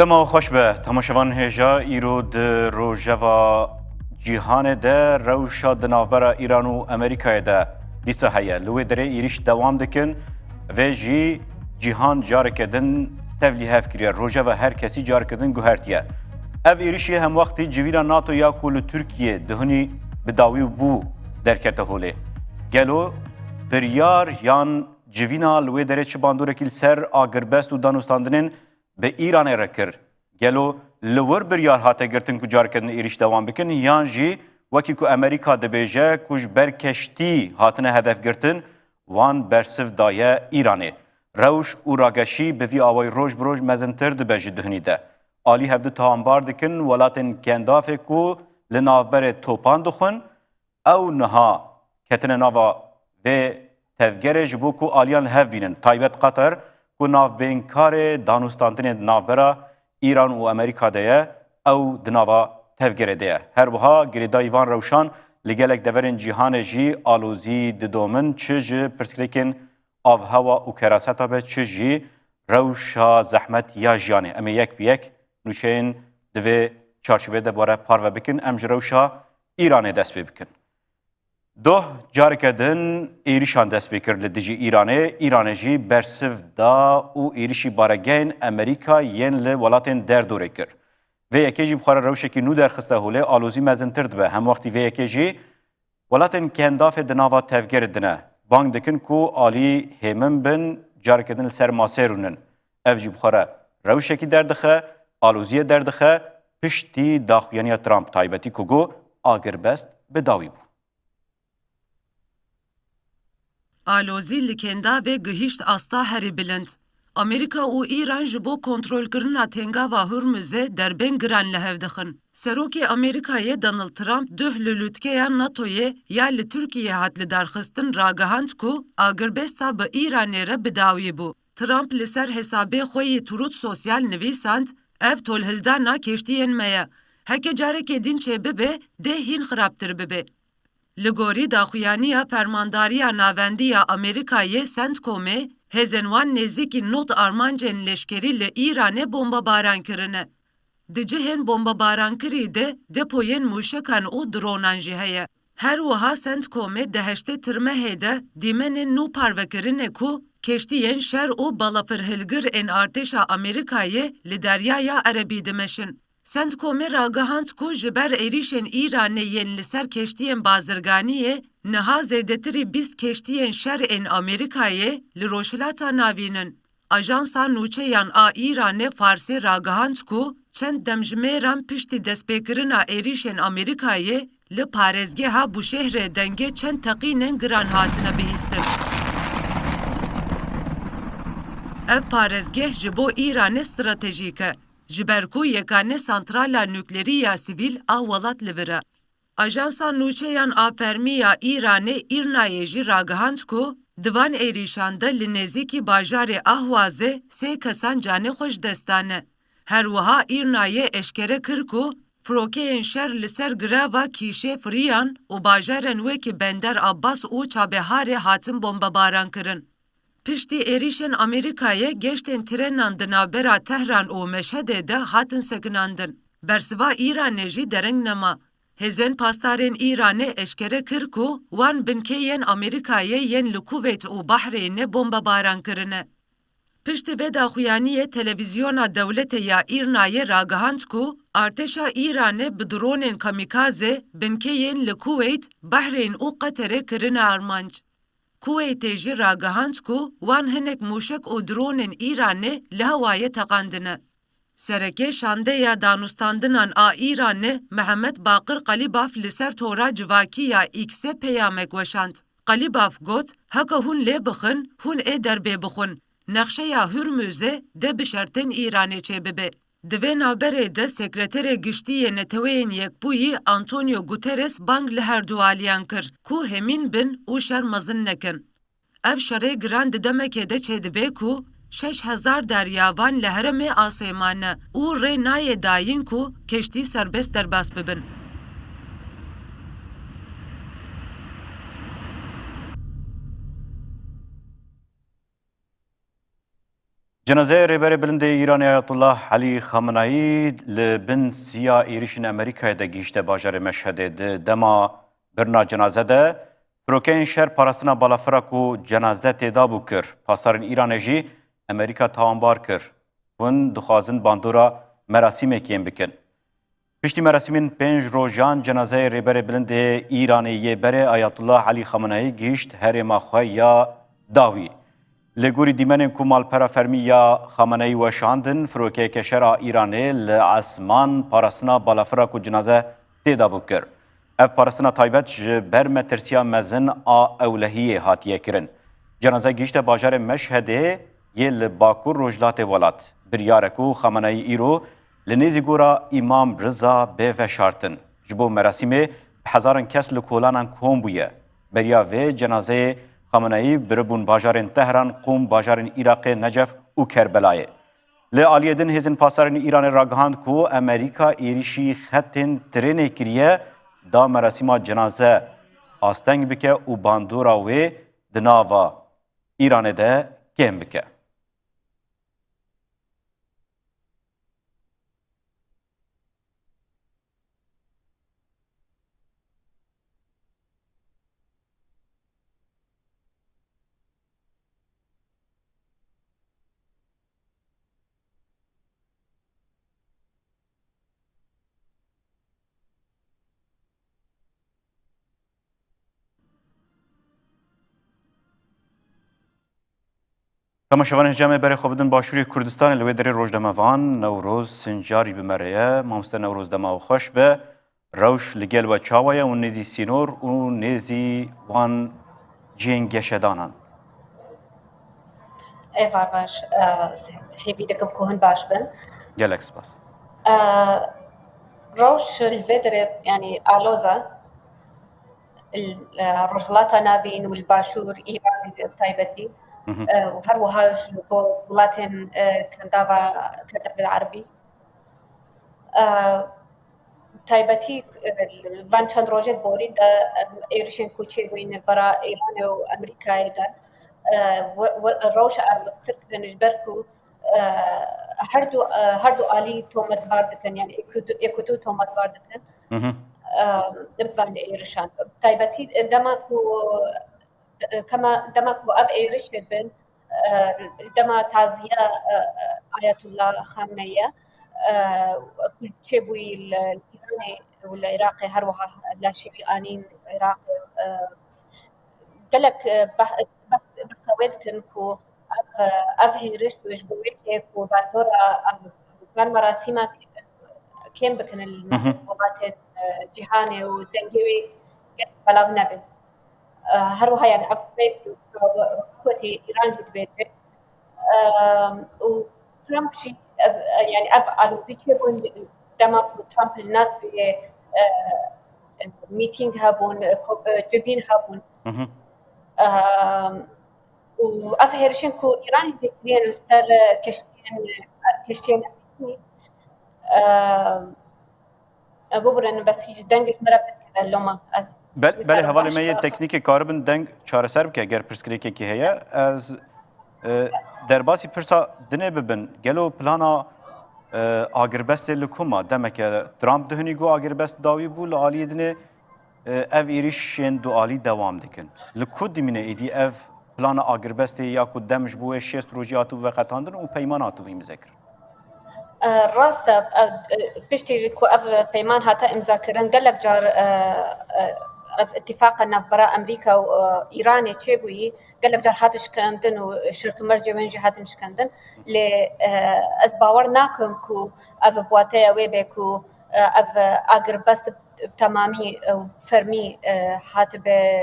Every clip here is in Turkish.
دما خوش به تماشاوان هجا ایرو د روژوا جیهان ده روشا دنافبرا ایران و امریکای ده دیسا هیا لوی دره ایریش دوام دکن و جی جیهان جارکدن تفلی هف کریه روژوا هر کسی جارکدن گوهرتیه اف ایریشی هم وقتی جوینا ناتو یا کل ترکیه دهنی بداوی بو درکته هوله گلو بریار یان جوینا لوی دره چه باندورکیل سر آگربست و دانوستاندنین به ایران رکر گلو لور بریار هاته گرتن کو جارکدن ایریش دوام بکن یان جی وکی کو امریکا دبیجه کوش برکشتی هاتنه هدف گرتن وان برسف دایه ایرانه روش و راگشی به وی آوای روش بروش مزنتر دبیجه دهنی ده آلی هفده تاانبار دکن ولاتن کندافه کو لنافبر توپان دخون او نها کتن ناوا به تفگره جبو کو آلیان هف بینن تایبت قطر کو ناف بینکار دانوستانتن نافبرا ایران و امریکا ده او دناوا تفگره ده هر وها گریدا ایوان روشان لگلک دورن جیهان جی آلوزی ددومن چج پرسکریکن آف هوا و کراستا به چجی روشا زحمت یا جیانه اما یک بیک نوچین دوی چارچوه ده باره پارو بکن امج روشا ایران دست بکن دو جارکدن ایریشان دست بکر لدیجی ایرانه جی برسف دا و ایریشی بارگین امریکا ین لولاتین در دوره کر و یکی جی بخار روشکی نو در خسته هوله آلوزی مزنتر دبه هم وقتی و یکی جی ولاتین کنداف دناوا تفگر دنه بانگ دکن کو آلی همم بن جارکدن سر ماسرونن اف جی بخار روشکی در دخه آلوزی در دخه پشتی داخویانی ترامپ تایبتی کگو آگربست بداوی بود. آلوزی لکندا و گهیشت آستا هری بلند. امریکا و ایران جبو کنترل کرنا تنگا و هرمزه در بین گران لحو دخن. سروک امریکای دانالد ترامپ ده للوتکه یا ناتویه یا لترکیه هات لدارخستن راگهاند کو آگربستا به ایران را بداوی بو. ترامپ لسر حسابه خوی تروت سوسیال نویساند اف تولهلدانا کشتین میا. هکه جاره که دین چه ببه ده هین خرابتر ببه. لگوری داخویانیا فرمانداریا ناوندیا امریکای سنت کومه هزنوان نزیکی نوت آرمانجن لشکری ل ایران بمبا باران کرنه. دجهن بمبا باران کری ده دپوین موشکان او درونان جهه. هر وها سنت کومه دهشته ترمه هیده دیمن نو پاروکرنه کو کشتین شر او بالافرهلگر ان ارتشا امریکای لدریایا عربی دمشن. سنت کومه راگهاند کو جبر ایریشن ایران ین لسر کشتین بازرگانیه نها زیدتری 20 کشتین شر ان امریکای لروشلاتا ناوینن. اجانسا نوچهیان آ ایران فارسی راگهاند کو چند دمجمیران پشتی دستپیکرنا ایریشن امریکای لپارزگه ها بو شهر دنگه چند تقینن گران هاتنه بهیستن. اف پارزگه جبو ایران استراتژیکه. جبرکو یکانه سانترالا نوکلری یا سیویل آولات لبره. اجانسا نوچهیان آفرمیا ایرانه ایرنایه جی راگهاند کو دوان ایریشانده لنزیکی باجار احوازه سه کسان جانه خوش دستانه. هر وها ایرنایه اشکره کرکو فروکه انشر لسر گراوا کیشه فریان و باجارن وکی بندر عباس او چابهار حاتم بمبا باران کرن. پشتی ایریشن امریکای گشتن ترنان دنابرا تهران و مشهده ده هاتن سکناندن. برسوا ایران جی درنگ نما. هزن پاستارین ایران اشکره کرکو وان بنکین امریکای ین لکوویت و بحرین بمبا باران کرنه. پشتی بدا خویانی تلویزیونا دولت یا ایرنای راگهاند کو ارتشا ایران بدرونین کامیکازه بنکین لکوویت بحرین او قطره کرنه ارمانج. کویت جی راگهاند کو وان هنک موشک و درونن ایرانه لهوایه تقاندنه. سرکه شانده یا دانوستاندنان آ ایرانه محمد باقر قلیباف لسر تورا جواکی یا ایکسه پیامک وشاند. قلیباف گوت هکه هون لی بخن هون در بی بخون. نقشه یا هرموزه ده بشرطن ایرانه چه ببه. دوی نابره ده سکرتر گشتی نتوین یک بویی آنتونیو گوترس بانگ لهر دوالیان کر کو همین بن او شر مزن نکن. اف شره گراند دمکه ده چه دبه کو 6000 دریابان لهرم آسیمانه او ری نای داین کو کشتی سربست در باس ببن. Cenazeye rêberê bilindê Îranê Ayetullah Elî Xameneyî li bin siya êrişên Amerîkayê de gihîşte bajarê Meşhedê di dema birna cenaze de firokeyên şer parastina balafira ku cenaze têda bû kir. Pasarên Îranê jî Amerîka tawanbar kir. Hûn dixwazin bandora merasîmekî yên bikin. Piştî merasîmên 5 rojan cenazeyê rêberê bilindê Îranê yê berê Ayetullah Elî Xameneyî gihîşt herêma xwe ya dawî. Li gorî dîmenên ku malpera fermî ya Xameneyî weşandin, firokeyeke şera Îranê li esman parastina balafira ku cenaze têda bû kir. Ev parastina taybet ji ber metirsiya mezin a ewlehiyê hatiye kirin. Cenaze gihîşte bajarê Meşhedê yê li Bakur Rojhilatê welat. Biryare ku Xameneyî îro li nêzî gora İmam Rıza bê veşartin. Ji bo merasîmê hezaran kes li kolanan kom bûye. Beriya vê cenazeyê Xameneyî biribûn bajarên Tehran, Qum, bajarên Iraqê, Necef û Kerbelayê. Li aliyê din hêzên pasarên Îranê ragihand ku Amerîka êrişî xetên trênê kiriye da merasîma cenaze asteng bike û bandora wê di nava Îranê de kêm bike. Temaşevan hicamê berê xwe bidin Başûrê Kurdistanê li wê derê rojnamevan Newroz sincarî bimere mamoste Newroz dema xweş be rewş li gel we çawa ye û nêzî sînor û nêzî wan cihên geşedanan. Evar baş, hêvî dikim ku hûn baş bin. Gelek spas. Rewş li vê derê yanî aloza rojhilata navîn û li Başûr Îranê taybetî û her wiha ji bo welatên Kerdava Kerdavê Erbî taybetî van çend rojê borî de êrişên ku çêbûyî navbera Îranê û Amerîkayê de rewşa erbixtir kirin ji ber ku her du alî tometbar dikin yani êkûtû tometbar dikin di van êrişan. Taybetî dema ku ev êriş dibin dema taziya Ayetullah Xameneyî ku çêbûyî li Îranê û li Iraqê her wiha laşîvî anîn Iraqê gelek behsa wê dikin ku ev hêriş ji bo wê ku bandora van merasîma kêm bikin li welatên cîhanê û dengê wê belav nebin. Her wiha yani ev hikûmetê Îran jî dibêje û Trump jî yani ev alozî çêbûn dema ku Trump li NATOyê mîtîng hebûn, civîn hebûn û ev hêrişên ku Îranê jî kiriye li ser keştiyên Amerîkî bibûrin bes hîç dengek me re bikeve loma ez Belê hevalê me yê teknîkê karibin deng çareser bike ger pirsgirêkekî heye ez derbasî pirsa dinê bibin gelo plana agirbestê li kuma demeke Trump dihunî got agirbest dawî bû li aliyê dinê ev êrişên du alî dewam dikin. Li ku dimîne êdî ev plana agirbestê ya ku dem ji bo wê şêst rojî hatû veqetandin û peyman hatû imzekir. rast piştî ku ev peyman hata imzakirin gelek car ev itîfaqa navbera Amerîka û Îranê çêbûyî gelek car hatin şikandin û şirt û mercê wên jî hatin şikandin lê ez bawer nakim ku ev wateya wê be ku ev agirbest tamamî û fermî hatibe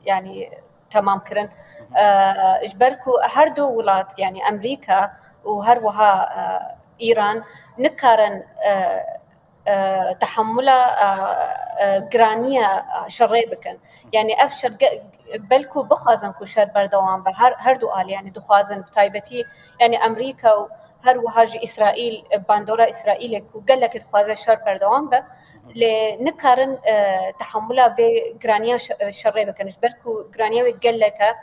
yani tamam kirin ji ber ku her du welat yani Amerîka û her wiha İran nikarin تحمل گرانیه شرعی بکن یعنی اف شر بلکو بخوازن کو شر بردوام به هر دو آل یعنی دخوازن تایبتی یعنی امریکا و هر وهاج إسرائيل باندورا إسرائيل كو قال لك تخوازة شر بردوام به لنكارن تحملها في جرانيا شر بكنش بركو جرانيا قال لك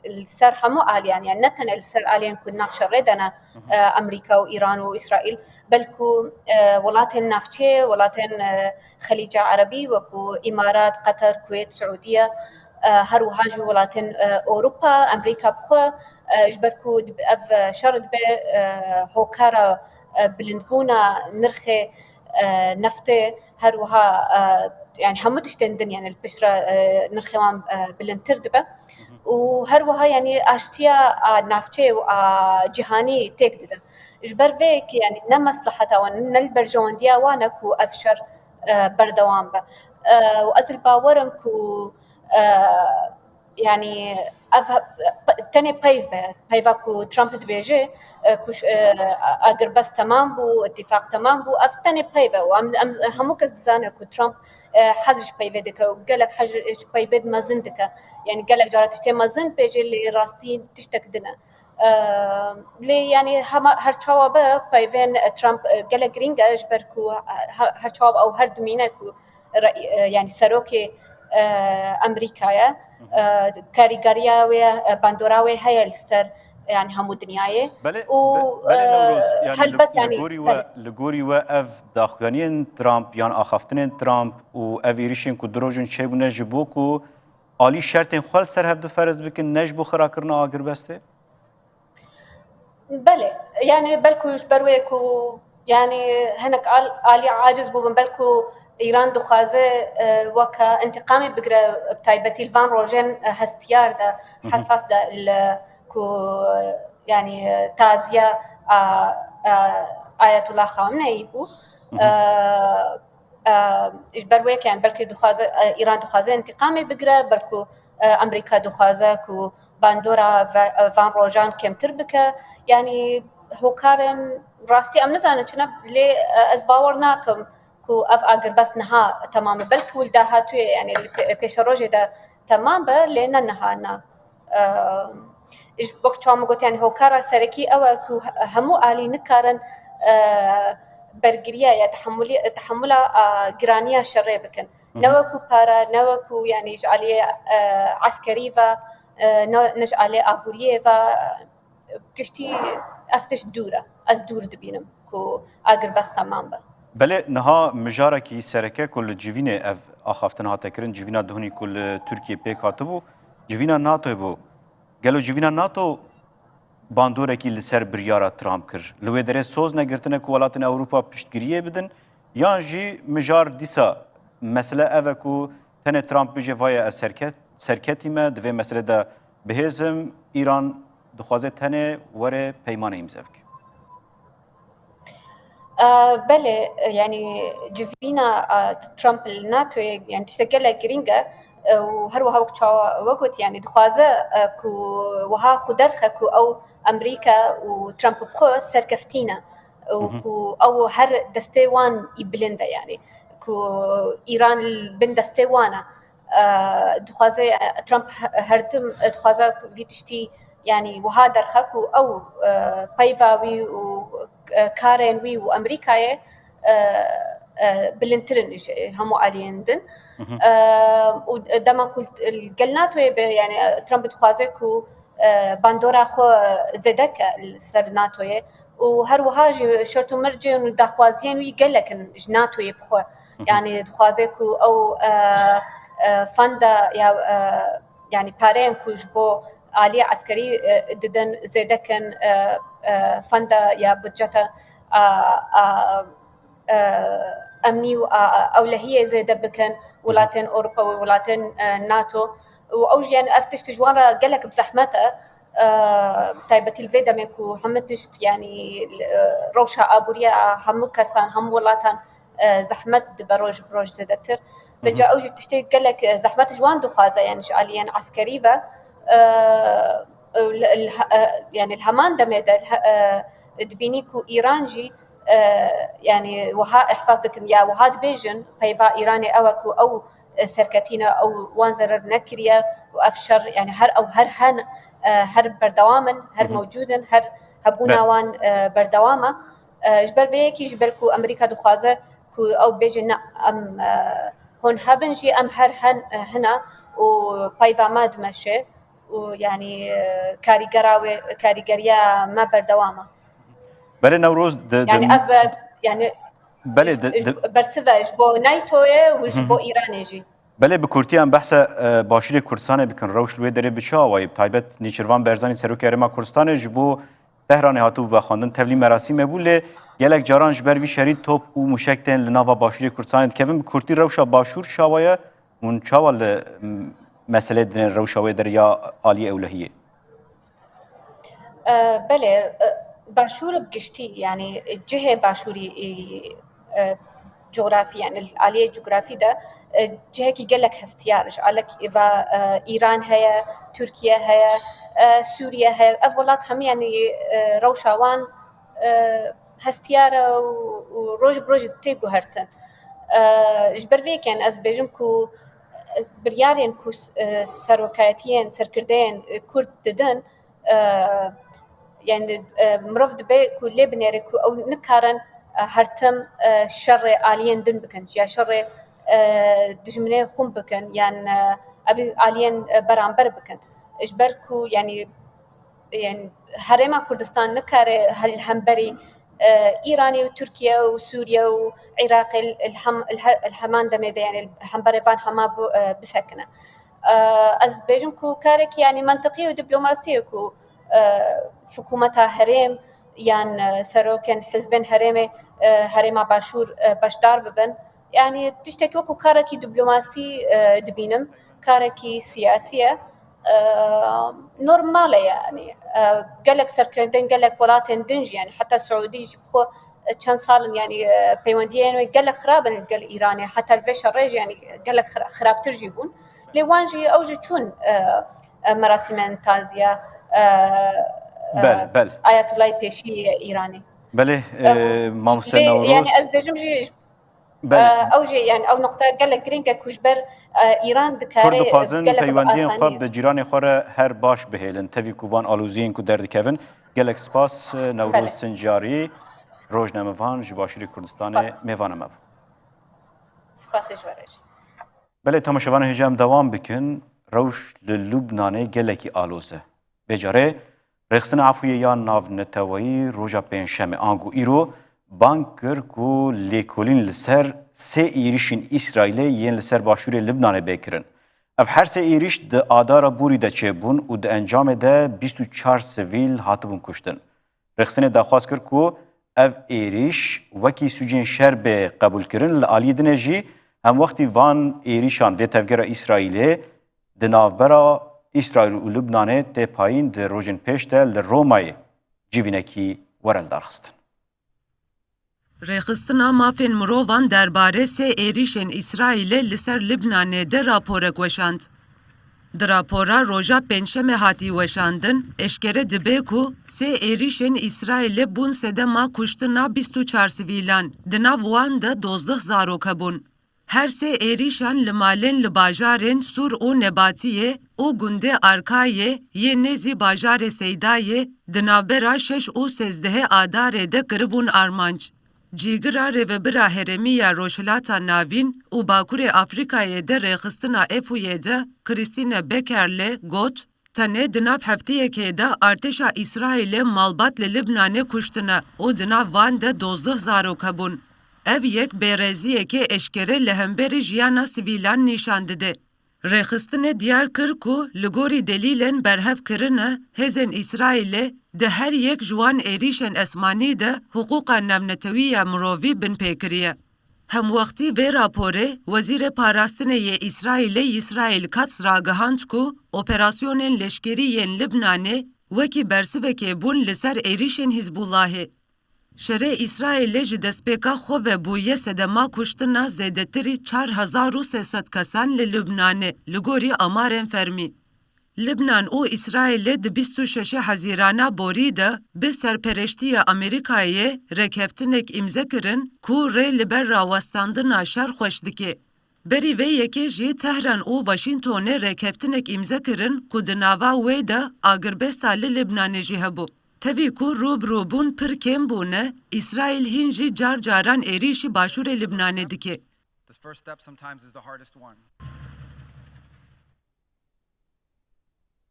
السر همو عالي يعني نتنا السر عالي كنا ناف شر دنا أمريكا وإيران وإسرائيل بلكو ولاتن نافتشي ولاتن خليج عربي وكو إمارات قطر كويت سعودية هر وهاج ولاتن أوروبا أمريكا بخوا جبركو أف شرط به هوكارا بلندبونا نرخي نفته هر وها يعني همتشتن دن يعني البشرة نرخي وان بلنتر دبه وهر وها يعني أشتيا نافتشي وجهاني تيك دده جبر فيك يعني نمصلحة ونلبرجون ديا وانا كو أفشر بردوان به وأزل باورم كو يعني تاني بايفا كو ترامب دبيجي كوش اگر بس تمام بو اتفاق تمام بو اف تاني بايفا همو كز دزانه كو ترامب حزج بايفا دكا وقالك حج بايفا مازن دكا يعني قالك جارة تشتي مازن بيجي اللي راستين تشتك دنا لي يعني هر چاوابه بايفين ترامب قالك جرينجا اجبركو هر چاواب او هر دمينكو يعني سروكي أمريكايا كاريغاريا وباندوراوي هاي السر يعني همو دنياي بله نوروز يعني لگوری و اف داخلین ترامپ یان آخافتن ترامپ و اف ایریشین کو دروجن چه بونه جبو کو عالی شرطن خال سر هفت فرض بکن نجبو خرا کرنا آگر بسته بله يعني بلكو يشبرويكو يعني هناك عالي عاجز بو بلكو إيران دخازة وكا انتقامي بقرا بتايبتي الفان روجين هستيار دا حساس دا كو يعني تازيا آية الله خامنئي بو إجبرويك يعني بلكي دخازة إيران دخازة انتقامي بقرا بلكو أمريكا دخازة كو باندورا فان روجان كم تربكة يعني هوكارن راستي أم نزانة شنب لي أزباورناكم كو اف اگر بس نها تمام بلك ولدها تو يعني بيشروجي ده تمام به لنا نهانا ايش وقت شو قلت يعني هو كارا سركي او كو همو الي نكارن برغريا يا تحملها جرانيا شر بكن نوكو بارا نوكو يعني جعلي عسكري و نجعلي ابوريه و كشتي افتش دوره از دور دبينم كو اگر بس تمام به بله نها مجاره کی سرکه کل جوینه اف آخافتن ها تکرن جوینا دهنی کل ترکیه پیک هاتبو جوینا ناتو بو گلو جوینا ناتو باندوره کی لسر بریارا ترامپ کر لوی دره سوز نگرتنه که ولاتن اوروپا پشتگیریه بدن یان جی مجار دیسا مسئله اوه کو تنه ترامپ بجه وای سرکتی ما دوی مسئله ده بهزم ایران دخوازه تنه وره پیمانه امزاف که بله يعني جفينا ترامب الناتو يعني تشتغل جرينجا وهروها وقت يعني دخوازه كو وها خدرخه كو او امريكا وترامب بخو سركفتينا وكو او هر دستيوان يبلندا يعني كو ايران البن دستيوانا دخوازه ترامب هرتم دخوازه في تشتي يعني وهذا الخكو أو بايفاوي وكارين وي وأمريكاية بلنترن همو عليندن ودما قلت الجلناتو يعني ترامب تخوازكو باندورا خو زدك السرناتو وهر وهاجي شرطو مرجي ودخوازين وي قالك جناتو يبخو يعني تخوازكو أو فاندا يعني بارين كوجبو عالية عسكري ددن زيدا كان فندا يا بجتا أمني أولهية زيدا بكن ولاتن أوروبا ولاتن ناتو وأوج يعني أفتش تجوارا قالك بزحمتها تايبتي الفيدا ميكو همتشت يعني روشا أبوريا همو كسان هم ولاتن زحمت بروج زيدتر بجا أوج تشتي قالك زحمت جوان دخازة يعني شعاليا عسكري يعني الهمان دميدا دبينيكو إيرانجي يعني وها إحساسك يا وهاد بيجن بيبا إيراني أوكو أو سرکتینە ئەو وان زەرەر نەکریە و ئەف شەڕ یعنی هەر ئەو هەر بەردەوامن هەر موجودن هەر هەبووناوان بەردەوامە ji ber vê yekî ji ber ku Amerîka dixwaze ku ew bêje ne em hûn hebin jî em her hina û peyva me dimeşe û yanî karîgeriya me berdewam e. Belê Newroz Yani ev yani bersive ji bo NATOyê û ji bo Îranê jî. Belê bi Kurtiyan behsa Başîrê Kurdistanê bikin rewş li wê derê bi çi awayî taybet Nêçîrvan Berzanî Serokê Herêma Kurdistanê ji bo Tehranê hatû vexandin tevlî merasîmê bû lê gelek caran ji ber vî şerî top û mûşek tên li nava Başîrê Kurdistanê dikevin bi Kurtî rewşa başûr çawaye hûn çawa li meselê dinên rewşa wê derê ya aliyê ewlehiyê. Belê başûr bi giştî yani cihê başûrî coğrafî yani aliyê coğrafî de cihekî gelek hestiyar ji alek eva İran heye, Türkiye heye, Suriye heye ev welat hemî yani rewşa wan hestiyar û roj bi rojê tê guhertin. Ji ber vê ken ez bêjim ku biryarên ku seroketiyên serkirdeyên Kurd didin yani mirov dibe ku lê binêre ku ew nikarin hertim şerê aliyên din bikin ya şerê dijminê xûn bikin yan evî aliyên beramber bikin ji ber ku yani Herêma Kurdistan nikare hemberî İranê û Tirkiye û Sûriye û Iraqê heman demê de yani hemberê van hema bisekine. Ez bêjim ku karekî yani mentiqî û diplomasî ku hikûmeta herêm yan serokên hizbên herêmê Herêma Başûr beşdar bibin. Yani tiştekî wekû karekî diplomasî dibînim, karekî siyasî ye. Normal yani gelek serkirdeyên gelek welatên din jî yani heta Suudî jî xwe çend salin yani peywendiyên wê gelek xirab in gel Îranê heta li vê şerê jî yani gelek xirabtir jî bûn lê wan jî ew jî çûn merasîmên taziya Ayetullah Pêşî Îranê. Belê mamoste Newroz yani ez bêjim jî ew jî yani ew noqta gelek giring e ku ji ber İran dikare Kurd dixwazin peywendiyên xwe bi cîranê xwe re her baş bihêlin tevî ku van alûziyên ku derdikevin gelek spas Newroz Sincarî rojnamevan ji Başîrê Kurdistanê mêvana me bû. Spasê ji we re jî. Belê temaşevanê hêja em dewam bikin rewş li Lubnanê gelekî alûz e. Bêcarê rêxistina afûyê ya navneteweyî roja pênşemê angu îro bank kir ku lêkolîn li ser sê êrişên İsraîlê yên li ser başûrê Lubnanê bêkirin. Ev her sê êriş di adara Borî de çêbûn û di encamê de 24 sivîl hatibûn kuştin. Rêxistinê daxwaz kir ku ev êriş wekî sûcên şer bê qebûlkirin li aliyê dinê jî hem wextî van êrişan vê tevgera İsraîlê di navbera İsraîl û Lubnanê tê payîn di rojên pêş de li Romayê civînekî were darxistin. Rêxistina mafên mirovan derbare sê êrişên İsraîlê li ser Libnanê de raporek weşand. Di rapora roja pênşemê hatî weşandin, eşkere dibe ku sê êrişên İsraîlê bûn sedema kuştina 24 sivîlan, di nav wan de 12 zarok hebûn. Her sê êrîşan li malên li bajarên Sur û Nebatiyê û gundê Arkayê yê nêzî bajarê Seydayê di navbera 6 û 13 adarê de kiribûn armanc. Cîgira rêvebira herêmiya Rojhilata Navîn û Bakurê Afrikayê de rêxistina Efûyê de Christine Bekerle got, tenê di nav hefteyekê de artêşa İsraîlê malbat li Libnanê kuştine û di nav wan de 12 zarok hebûn. Ev yek bêreziyekê eşkere li hemberî jiyana sivîlan nîşan dide. Rêxistinê diyar kir ku li gorî delîlên berhevkirine hêzên İsraîlê di her yek ji wan êrîşên esmanî de hukûqa navnetewiya mirovî bin pêkiriye. Hem wextî vê raporê Wezîrê Parastinê yê İsraîlê İsraîl Katz ragihand ku operasyonên leşkerî yên Libnanê wekî bersivekê bûn li ser êrîşên Hizbullahê. Şerê İsraîlê ji destpêka xwe vebûye sedema kuştina zêdetirî 4300 kesan li Lubnanê li gorî amarên fermî. Libnan û İsraîlê di 26 Hezîrana borî de bi serpereştiya Amerîkayê rêkeftinek îmze kirin ku rê li ber rawestandina şer xweş dike. Berî vê yekê jî Tehran û Washingtonê rêkeftinek îmze kirin ku di nava wê de agirbesta li Libnanê jî hebû. Tevî ku rûbirûbûn pir kêm bûne, İsraîl hîn jî car caran êrişî başûrê Libnanê dike. This first step sometimes is the hardest one.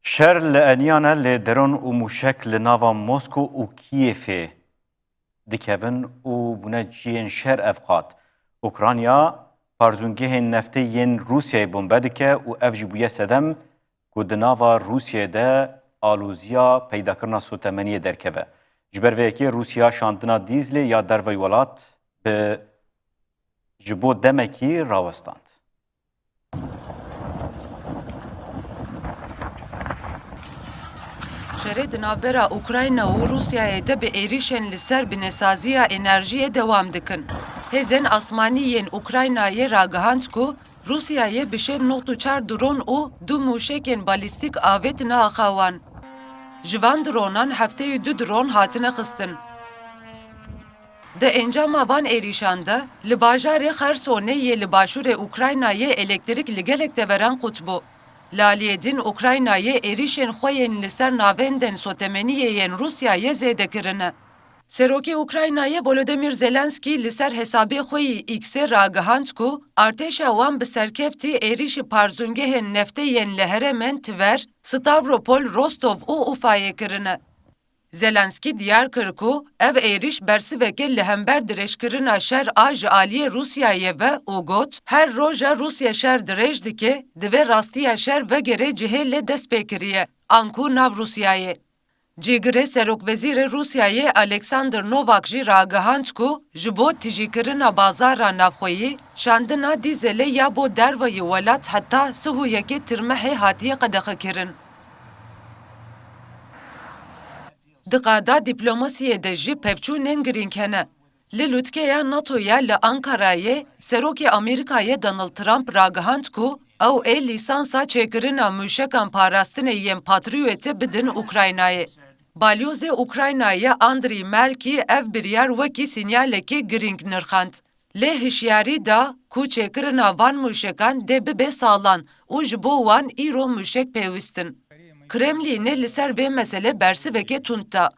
شر لأنیانه لدرون و موشک لناوا موسکو و کیفه دکبن و بونه جین شر افقات. اوکرانیا پارزونگه نفته ین روسیای بومبه دکه و افجبویه سدم که دناوا روسیای ده آلوزیا پیدا کرنا سوتمنیه درکوه. جبر ویکی روسیا شاندنا دیزلی یا دروی ولات به جبو دمکی راوستاند. Şerê di navbera Ukrayna û Rûsyayê de bi êrişên li ser binêsaziya enerjiyê dewam dikin. Hêzên asmanî yên Ukraynayê ragihand ku Rûsyayê bi şev 4 dron û 2 mûşekên balîstîk avêtine axawan. Ji van dronan hefteyê 2 dron hatine xistin. Di encama van êrîşan de li bajarê Xersonê yê li başûrê Ukraynayê elektrik li gelek deveran qutbû. Laliyedin Ukraynayê êrişên xwe yên li ser navendên sotemeniyê yên Rûsyayê zêde kirine. Serokê Ukraynayê Volodymyr Zelenskî li ser hesabê xwe yî X'ê ragihand ku artêşa wan bi serkeftî êrişî parzûngehên neftê yên li herêmên Tver, Stavropol, Rostov û Ufayê kirine. Zelenskî diyar kir ku ev êriş bersiveke li hember dirêjkirina şer a ji aliyê Rûsyayê ve û got her roja Rûsya şer dirêj dike divê rastiya şer vegerê cihê lê dest pê kiriye an ku nav Rûsyayê. Cîgirê Serokvezîrê Rûsyayê Alexander Novak jî ragihand ku ji bo tîjîkirina bazara navxweyî şandina dîzelê ya bo derveyî welat heta sihûyekê tirmehê hatiye qedexekirin. Di qada dîplomasiyê de jî pevçûnên girîng hene. Li lûtkeya NATOya li Ankarayê, Serokê Amerîkayê Donald Trump ragihand ku ew ê lîsansa çêkirina mûşekan parastinê yên Patriotê bidin Ukraynayê. Balyozê Ukraynayê Andriy Melkî ev biryar wekî sinyalekî girîng nirxand. Lê hişyarî da ku çêkirina van mûşekan dê bibe salan û ji bo wan îro mûşek pêwîstin. Kremlînê li ser vê mesele bersiveke tund da.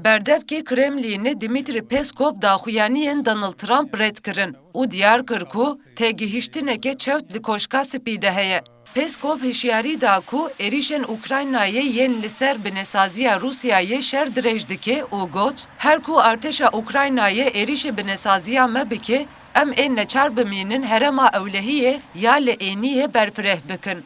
Berdevkê Kremlînê Dmitry Peskov daxuyaniyên Donald Trump red kirin û diyar kir ku têgihîştineke çewt li koşka spî de heye. Peskov hişyarî da ku êrişên Ukraynayê yên li ser binêsaziya Rûsyayê şer dirêj dike û got her ku artêşa Ukraynayê êrişê binêsaziya me bike em ê neçar bimînin herêma ewlehiyê ya li êniyê berfireh bikin.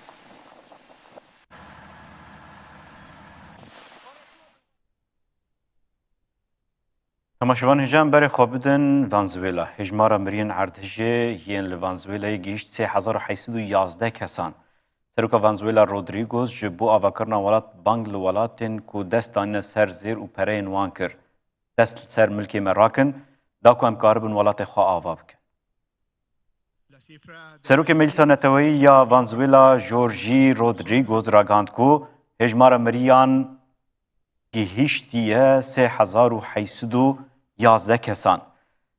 تماشاوان هجام برای خوابدن ونزوئلا هجمارا مرین ارتشی یین لونزوئلای گیشت 3811 کسان. سروکا ونزوئلا رودریگوز جبو آواکرنا ولات بانگ لولاتین کو دستان سر زیر و پرین وان کر. دست سر ملکی مراکن داکو امکاربن ولات خواه آوا بکن. سروک مجلس نتوایی یا ونزوئلا جورجی رودریگوز راگاند کو هجمارا مریان گیهشتیه 3811 کسان.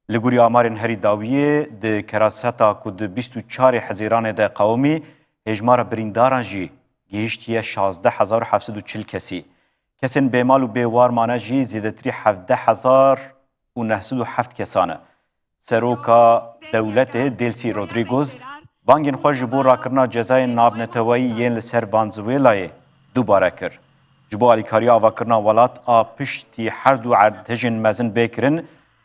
لگوری آمارین هری داویه ده کراستا که ده 24 حزیران ده قومی هجمار برینداران جی گیهشتیه 16740 کسی. کسین بیمال و بیوار مانه جی زیدتری 17907 کسانه. سروکا دولت دلسی رودریگوز بانگین خوش بو راکرنا جزای ناو نتوایی ین لسر ونزوئلای دوباره کرد. جبو الیکاریا آواکرنا ولات آ پشتی هر دو ارتشین مزن بکرن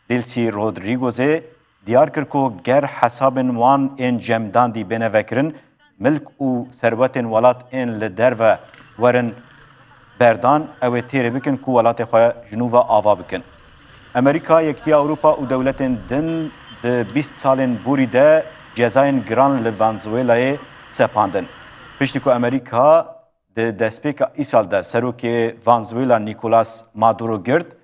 دلسی رودریگوزه دیار کر کو گر حسابن وان این جمدان دی بینه وکرن ملک و ثروتن ولات این لدر و ورن بردان او تیره بکن کو ولات خواه جنوب آوا بکن. امریکا یکتی اوروپا و دولتن دن ده 20 سالن بوری ده جزاین گران لونزوئلای سپاندن. پشتی کو امریکا د دسپیکا ایسال ده سروکی ونزوئلا نیکولاس مادورو گرد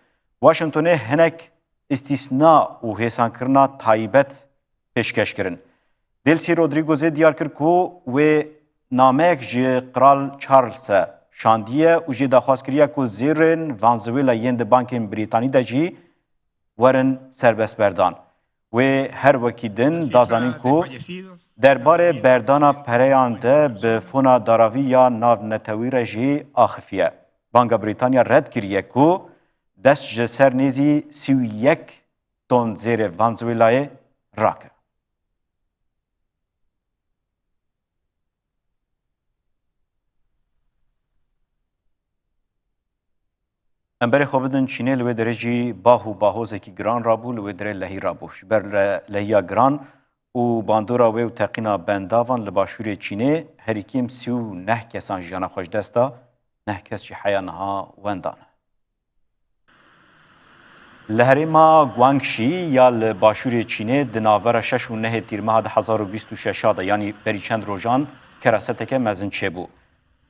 واشنطن هنک استثناء و حسان کرنا تایبت پیشکش کرن. دلسی رودریگوزه دیار کرد کو و نامک جی قرال چارلز شاندیه و جی دخواست کریه کو زیرن ونزوئلا یند بانکین بریتانی ده جی ورن سربست بردان. و هر وکی دن دازانین کو درباره بردانا پریان ده به فونا داراوی یا ناو نتوی جی آخفیه. بانک بریتانیا رد کریه کو دست جسر نیزی 31 تن زیر ونزویلای راکه. امبر خوابدن چینه لوی درجی باهو باهوزکی گران رابو لوی در لهی رابوش بر لهیا گران و باندورا و تقینا بنداوان لباشور چینه هریکیم 39 کسان جانا خوش دستا 9 کس چی حیانها وندانه. لهریما گوانگشی یا لباشور چینه دناور 6 و 9 تیرمه 1026 دا یعنی بری چند روزان کراستک مزن چه بو.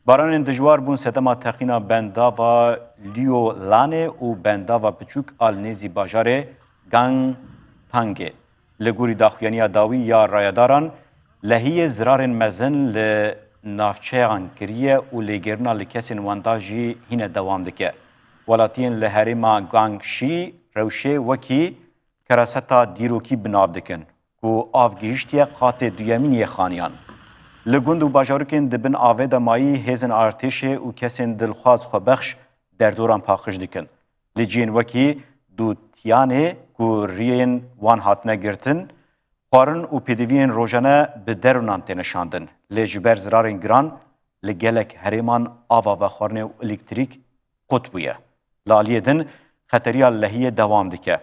باران دجوار بون ستما تقینا بنداوا لیو لانه و بنداوا پچوک آلنیزی باجاره گنگ تانگه. لگوری داخویانی داوی یا رایداران لحی زرار مزن لنافچه کریه و لگرنا لکسین وانداجی هینه دوام دکه. ولاتین لحریما گانگشی روشه وکی کراستا دیروکی بناب دکن کو آفگیشتی قاط دویمین خانیان. لگوند و باجارکن دبن آوه دمایی هزن ارتشه و کسین دلخواز خوبخش در دوران پاخش دکن. لجین وکی دو تیانه کو ریین وان هاتنه گرتن قارن و پیدوین روژانه به درونان تنشاندن. لجبر زرارین گران لگلک هریمان آوا و خورنه و الکتریک قطبویه. لالیه دن خطریا لحیه دوام دکه.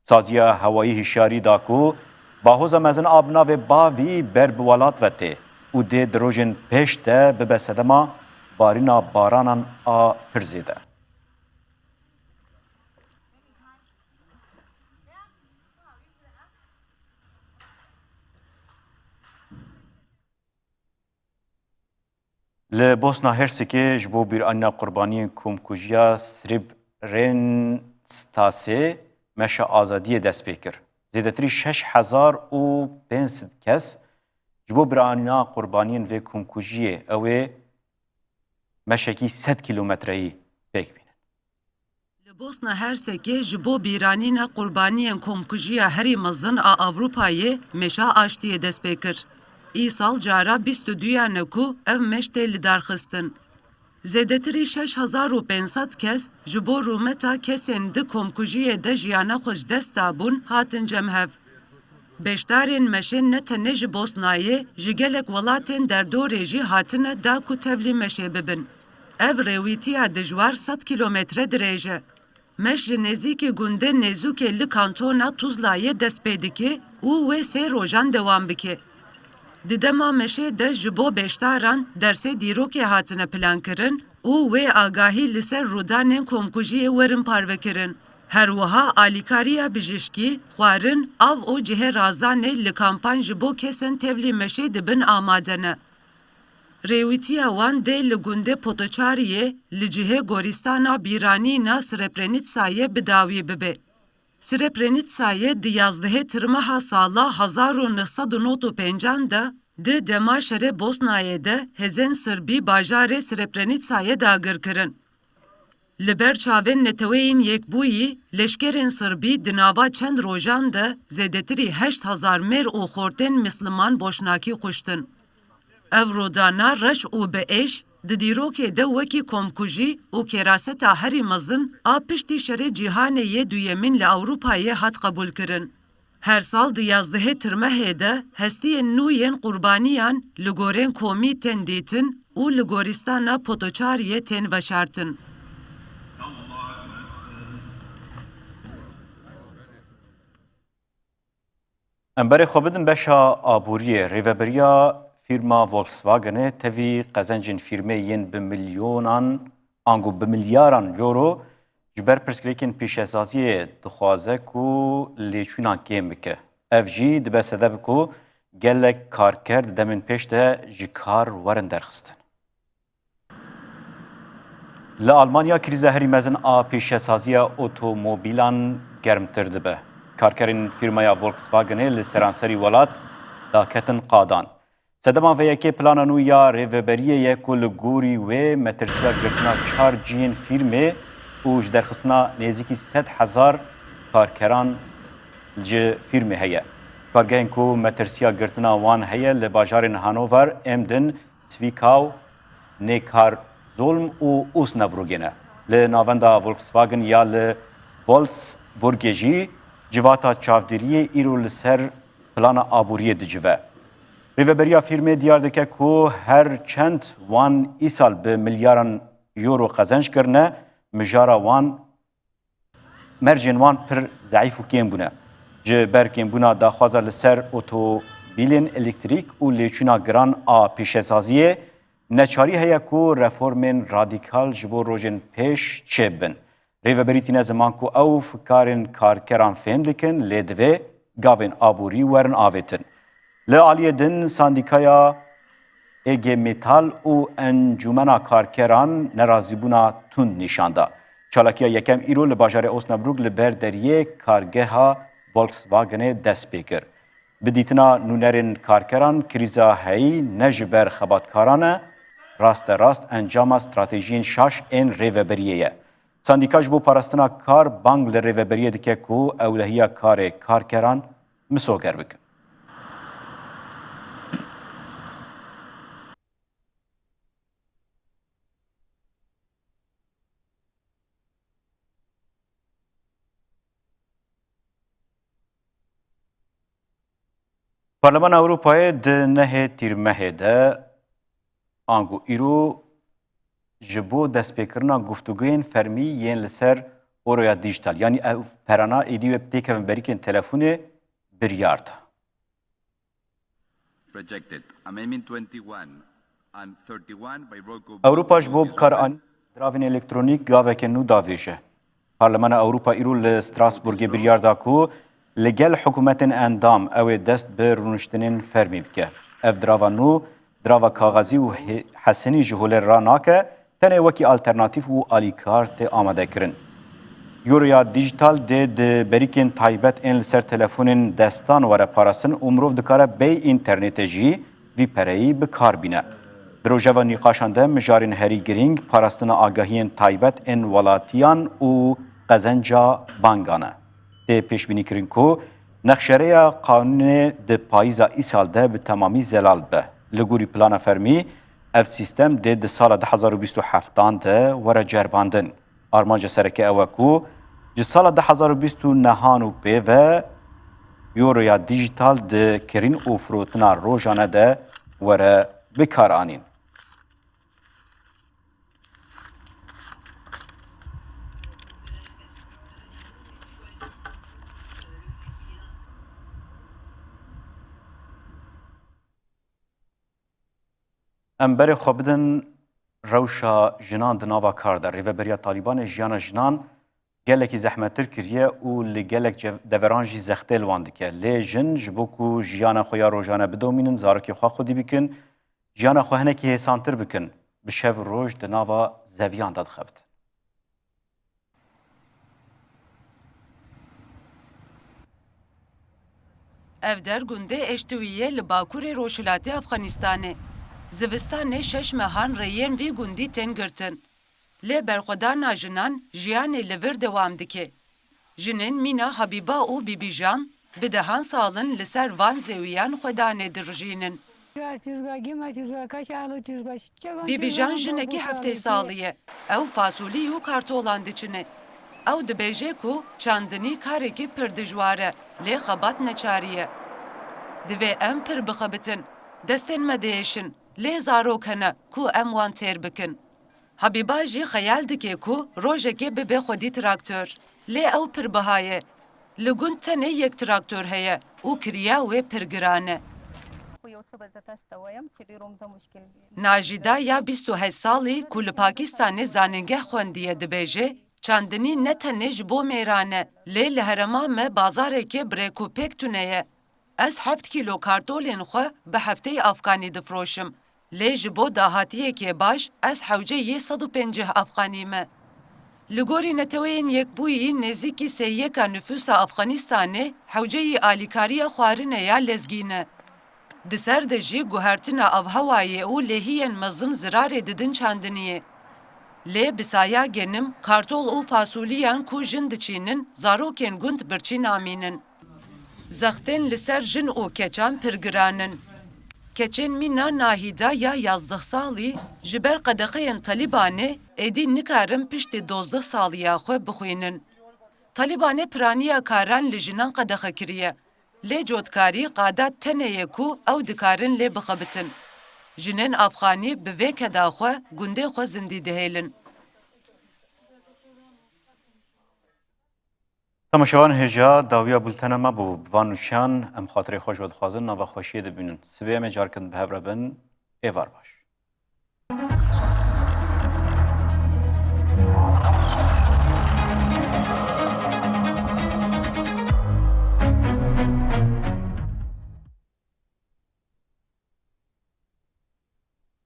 سازیا هوایی هشیاری داکو باهوز مزن آبنا و باوی بر بوالات وته و ده دروژن پیشته به بسدما بارینا بارانان آ پرزیده. لبوسنا هرسکی جبو بیرانیا قربانی کومکوژیا سریبرنستاسه مشا آزادی دست پیکر. زیادتری 6500 کس جبو برانیا قربانین و کومکوژیه اوه مشکی 100 کیلومتری پیک بینن. لبوسنا هرسکی جبو بیرانینا قربانین کومکوژیا هری مزن آوروپایه مشا آشتی دست پیکر. ای سال جارا 22 نکو ev meşte lidarxistin. Zedetiri 6500 kes ji bo rûmeta kesên di komkujiyê de jiyana xwe ji dest dabûn hatin cemhev. Beşdarên meşên ne tenê ji Bosnayê ji gelek welatên derdorê jî hatine da ku tevlî meşê bibin. Ev rêwîtiya dijwar 100 kilometre dirêj e. Meş ji nêzîkî gundê Nêzûkê li kantona Tuzlayê dest pê dike û wê 3 rojan dewam bike. Didema meşe de ji bo beşdaran dersê dîrokê hatine plankirin û wê agahî li ser rûdanên komkujiyê werin parvekirin. Her wiha alîkariya bijîşkî, xwarin, av û cihê razanê li kampan ji bo kesên tevlî meşê dibin amade ne. Rêwîtiya wan dê li gundê Potoçariyê li cihê gorîstana bîranîna Srebrenitsayê bi dawî bibe. Srebrenitsayê di 11 tirmeha sala 1995 de di demaşerê Bosnayê de hezên Sirbî bajarê Srebrenitsayê dagir kirin. Li ber çavên neteweyên yekbûyî, leşkerên Sirbî di nava çend rojan de zêdetirî 8000 mêr û xortên misliman boşnakî xuştin. Ev rodana reş û bi êş di dîrokê de wekî komkujî û keraseta herî mezin a piştî şerê cîhanê yê duyemîn li Ewropayê hat qebûl kirin. Her sal di 11 tirmehê de hestiyên nû yên qurbaniyan li gorên komî tên dîtin û li gorîstana Potoçariyê tên veşartin. امبر خوابدن بشا آبوریه ریوبریا firma Volkswagen'e tevi qazancên firmê yên bi milyonan angu bi milyaran euro ji ber pirsgirêkên pêşesaziyê dixwaze ku lêçûnan kêm bike. Ev jî dibe sedef ku gelek karker di demên pêş de ji kar werin derxistin. Li Almanya krîza herî mezin a pêşesaziya otomobîlan germtir dibe. Karkerên firmaya Volkswagen'ê li seranserî welat daketin qadan. Sedema veyekê plana nû ya rêveberiyê ku li gorî wê metirsiya girtina 4 ciyên firmê û ji derxistina nêzîkî 100,000 karkeran ji fîrmê heye. Kargehên ku metirsiya girtina wan heye li bajarên Hanover, Emden, Zwickau, Neckar Zolm û Osnabrück ne. Li navenda Volkswagen ya li Wolfsburgê jî civata çavdêriyê îro li ser plana aboriyê dicive. Rêveberiya fîrmê diyar dike ku her çend wan îsal bi milyaran euro qezenc kirine, mijara wan mercên wan pir zeîf û kêm bûne. Ji ber kêmbûna daxwaza li ser otobîlên elektrîk û lêçûna giran a pêşesaziyê, neçarî heye ku reformên radîkal ji bo rojên pêş çêbin. Rêveberî tîne ziman ku ew fikarên karkeran fêm dikin, lê divê gavên aborî werin avêtin. Li aliyê din sandîkaya EG Metal û Encûmena Karkeran nerazîbûna tund nîşanda. Çalakiya yekem îro li bajarê Osnabrück li ber deriyê kargeha Volkswagenê dest pê kir. Bi dîtina nûnerên karkeran, krîza heyî ne ji ber xebatkaran e, rasterast encama stratejiyên şaş ên rêveberiyê ye. Sandîka ji bo parastina kar bang li rêveberiyê dike ku ewlehiya karê karkeran misoger bikin. Parlamentoya Avrupayê di nehê tîrmehê de angu îro ji bo destpêkirina guftuguyên fermî yên li ser oroya dijîtal, yanî ev perana êdî wê têkevin berîkên telefonê biryar da. Rejected. Amendment 21 and 31 by roll call. Ewropa ji bo bikaranîna diravên elektrînîk gaveke nû davêje. Parlamentoya Ewropa îro li Strasbourgê biryar da ku li gel hikûmetên endam ew ê dest bi rûniştinên fermî bike. Ev dirava nû, dirava kaxezî û hesinî ji holê ra nake, tenê wekî alternatîv û alîkar tê amadekirin. Euroya dijîtal dê di berîkên taybet ên li ser telefonên destan were parastin û mirov dikare bê înternetê jî vî pereyî bikar bîne. Di rojeva nîqaşan de mijarên herî giring parastina agahiyên taybet ên welatiyan û qezenca bangan e. Tê pêşbînîkirin ku nexşereya qanûnê di payîza îsal de bi temamî zelal be. Li gorî plana fermî, ev sîstem dê di sala 2027 de were cerbandin. Armanca sereke ew e ku ji sala 2029 pê ve euroya dijîtal di kirîn û firotina rojane de were bikaranîn. Em berê xwe bidin rewşa jinan di nava kar de. Rêveberiya Talîbanê jiyana jinan gelekî zehmettir kiriye û li gelek deveran jî zextê li wan dike. Lê jin ji bo ku jiyana xwe ya rojane bidomînin, zarokê xwe xwedî bikin, jiyana xwe hinekî hêsantir bikin, bi şev roj di nava zeviyan de dixebitin. Ev dergundê eştewîyê li Bakurê Rojhilatê Efxanistanê. Zivistanê şeş mehan rêyên vî gundî tên girtin. Lê berxwedana jinan jiyanê li vir dewam dike. Jinên mîna Habîba û Bîbîjan bi dehan salin li ser van zêwiyan xwedanê dirijînin. Bîbîjan jinekî heftê salî ye. Ew fasolî û kartolan diçine. Ew dibêje ku çandinî karekî pir dijwar e, lê xebat neçarî ye. Divê em pir bixebitin, destên me diêşin, lê zarok hene ku em wan têr bikin. Habîba jî xeyal dike ku rojekê bibe xwedî traktör. Lê ew pir biha ye. Li gund tenê yek traktör heye û kiriya wê pir giran e. Najîda ya 28 salî ku li Pakistanê zanîngeh xwendiye dibêje, çandinî ne tenê ji bo mêran e, lê li herema me bazareke birêk û pêk tune ye. Ez 7 kîlo kartolên xwe bi hefteyê Afganî difroşim. Lê ji bo dahatiyekê baş, ez hewceyê 150 Afganî me. Li gorî neteweyên yekbûyî nêzîkî sêyeka nüfusa Afganistanê, hewceyî alîkariya xwarinê ya lezgîn e. Di ser de jî guhertina avhewayê û lêhiyên mezin zirarê didin çandiniyê. Lê bi saya genim, kartol û fasûliyan ku jin diçînin, zarokên gund birçî namînin. Zextên li ser jin û keçan pir giran in. Keçên mîna nahîda ya 11 salî ji ber qedexeyên Talîbanê êdî nikarin piştî 12 saliya xwe bixwînin. Talîbanê piraniya karan li jinan qedexe kiriye. Lê cotkarî qada tenê ye ku ew dikarin lê bixebitin. Jinên Afxanî bi vê keda xwe gundê xwe zindî dihêlin. تماشاوان هجا داویا بولتنه ما بو بوانوشان ام خاطر خوش و دخوازن نوا خوشیه دبینن سبیه مجارکن به هفرابن ایوار باش